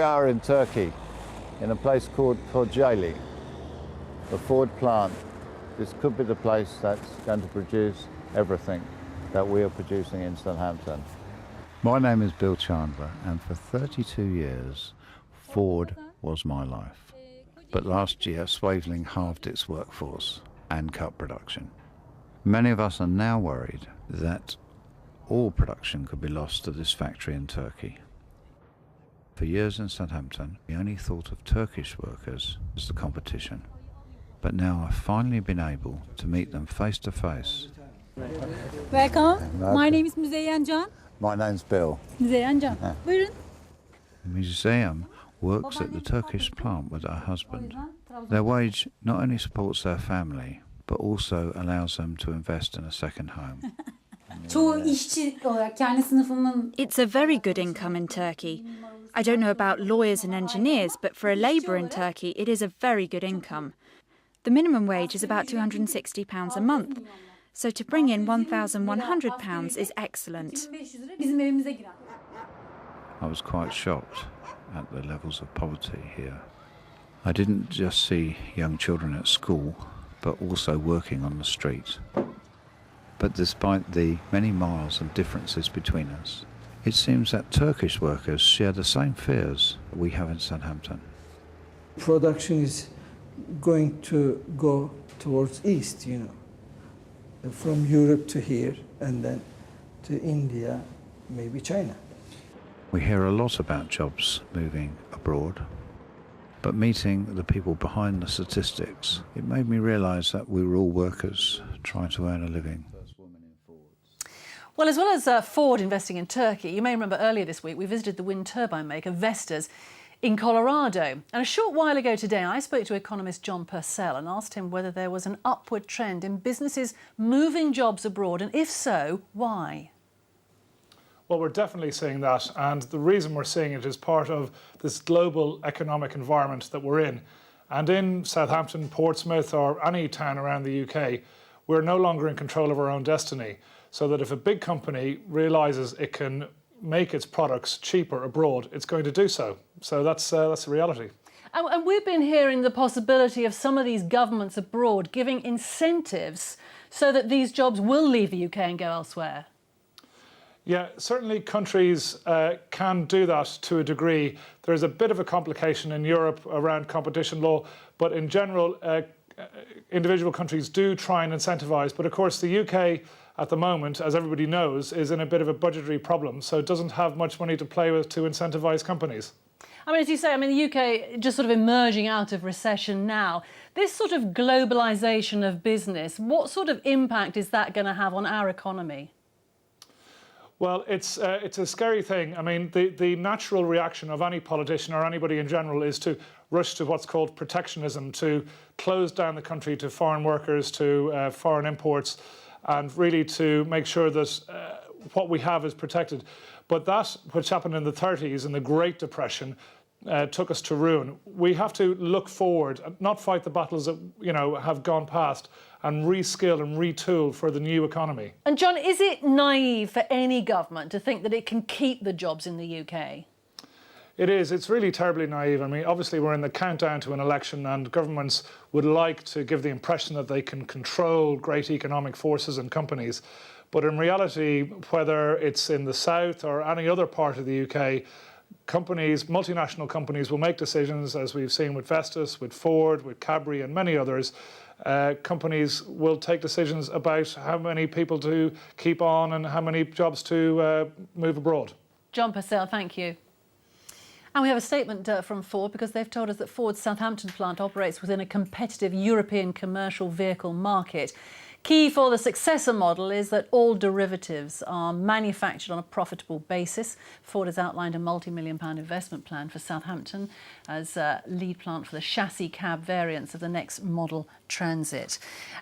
We are in Turkey, in a place called Kocaeli, the Ford plant. This could be the place that's going to produce everything that we are producing in Southampton. My name is Bill Chandler, and for 32 years, Ford was my life. But last year, Swaveling halved its workforce and cut production. Many of us are now worried that all production could be lost to this factory in Turkey. For years in Southampton, we only thought of Turkish workers as the competition. But now I've finally been able to meet them face to face. Welcome. My name is Müzeyyen Can. My name's Bill. Müzeyyen Can. Buyurun. The museum works at the Turkish plant with her husband. Their wage not only supports their family, but also allows them to invest in a second home. Çoğu işçi olarak kendi sınıfımın. It's a very good income in Turkey. I don't know about lawyers and engineers, but for a labourer in Turkey, it is a very good income. The minimum wage is about £260 a month, so to bring in £1,100 is excellent. Bizim evimize girer. I was quite shocked at the levels of poverty here. I didn't just see young children at school, but also working on the street. But despite the many miles of differences between us, it seems that Turkish workers share the same fears we have in Southampton. Production is going to go towards east, from Europe to here and then to India, maybe China. We hear a lot about jobs moving abroad, but meeting the people behind the statistics, it made me realise that we were all workers trying to earn a living. Well, as well as Ford investing in Turkey, you may remember earlier this week we visited the wind turbine maker Vestas in Colorado. And a short while ago today, I spoke to economist John Purcell and asked him whether there was an upward trend in businesses moving jobs abroad, and if so, why? Well, we're definitely seeing that, and the reason we're seeing it is part of this global economic environment that we're in. And in Southampton, Portsmouth, or any town around the UK, we're no longer in control of our own destiny. So that if a big company realises it can make its products cheaper abroad, it's going to do so. So that's the reality. And we've been hearing the possibility of some of these governments abroad giving incentives so that these jobs will leave the UK and go elsewhere. Yeah, certainly countries can do that to a degree. There's a bit of a complication in Europe around competition law, but in general, individual countries do try and incentivise. But of course, the UK at the moment, as everybody knows, is in a bit of a budgetary problem, so it doesn't have much money to play with to incentivise companies. I mean, as you say, the UK just sort of emerging out of recession now. This sort of globalisation of business, what sort of impact is that going to have on our economy? Well, it's a scary thing. I mean, the natural reaction of any politician or anybody in general is to rush to what's called protectionism, to close down the country to foreign workers, to foreign imports, and really to make sure that what we have is protected. But that, which happened in the 30s, in the Great Depression, took us to ruin. We have to look forward, not fight the battles that have gone past, and reskill and retool for the new economy. And John, is it naive for any government to think that it can keep the jobs in the UK? It is. It's really terribly naive. I mean, obviously we're in the countdown to an election, and governments would like to give the impression that they can control great economic forces and companies. But in reality, whether it's in the south or any other part of the UK, companies, multinational companies, will make decisions, as we've seen with Vestas, with Ford, with Cadbury and many others. Companies will take decisions about how many people to keep on and how many jobs to move abroad. John Purcell, thank you. And we have a statement from Ford, because they've told us that Ford's Southampton plant operates within a competitive European commercial vehicle market. Key for the successor model is that all derivatives are manufactured on a profitable basis. Ford has outlined a multi-million-pound investment plan for Southampton as lead plant for the chassis cab variants of the next model Transit.